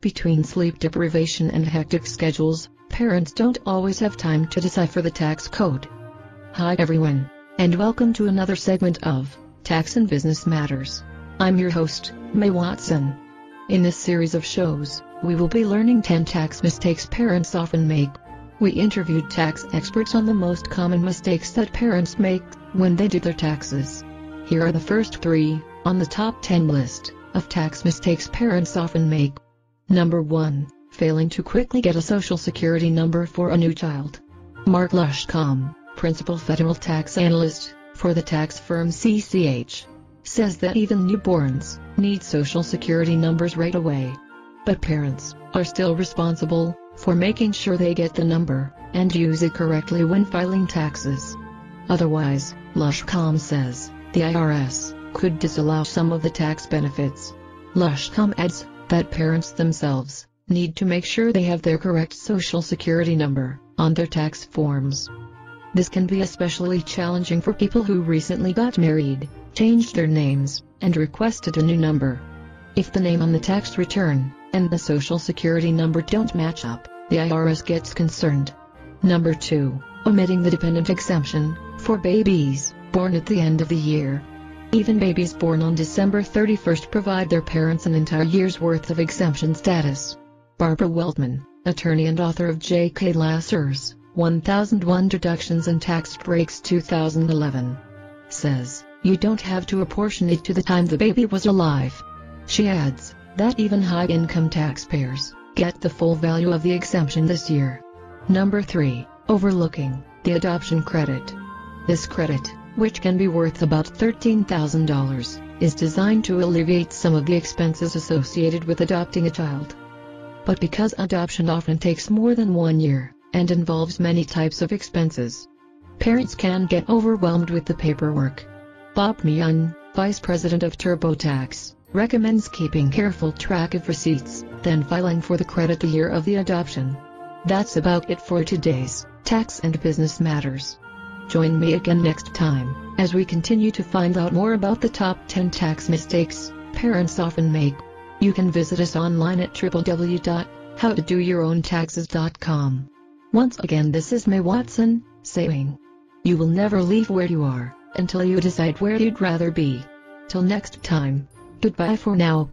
Between sleep deprivation and hectic schedules, parents don't always have time to decipher the tax code. Hi everyone, and welcome to another segment of Tax and Business Matters. I'm your host, May Watson. In this series of shows, we will be learning 10 tax mistakes parents often make. We interviewed tax experts on the most common mistakes that parents make when they do their taxes. Here are the first 3 on the top 10 list of tax mistakes parents often make. Number 1. Failing to quickly get a social security number for a new child. Mark Lushcombe, principal federal tax analyst for the tax firm CCH, says that even newborns need social security numbers right away. But parents are still responsible for making sure they get the number and use it correctly when filing taxes. Otherwise, Lushcombe says, the IRS could disallow some of the tax benefits. Lushcombe adds that parents themselves need to make sure they have their correct social security number on their tax forms. This can be especially challenging for people who recently got married, changed their names, and requested a new number. If the name on the tax return and the social security number don't match up, the IRS gets concerned. Number 2. Omitting the dependent exemption for babies born at the end of the year. Even babies born on December 31st provide their parents an entire year's worth of exemption status. Barbara Weltman, attorney and author of J.K. Lasser's 1001 Deductions and Tax Breaks 2011, says, you don't have to apportion it to the time the baby was alive. She adds that even high-income taxpayers get the full value of the exemption this year. Number 3. Overlooking the adoption credit. This credit, which can be worth about $13,000, is designed to alleviate some of the expenses associated with adopting a child. But because adoption often takes more than 1 year, and involves many types of expenses, parents can get overwhelmed with the paperwork. Bob Myun, vice president of TurboTax, recommends keeping careful track of receipts, then filing for the credit the year of the adoption. That's about it for today's Tax and Business Matters. Join me again next time, as we continue to find out more about the top 10 tax mistakes parents often make. You can visit us online at www.howtodouryourowntaxes.com. Once again, this is May Watson, saying, you will never leave where you are until you decide where you'd rather be. Till next time, goodbye for now.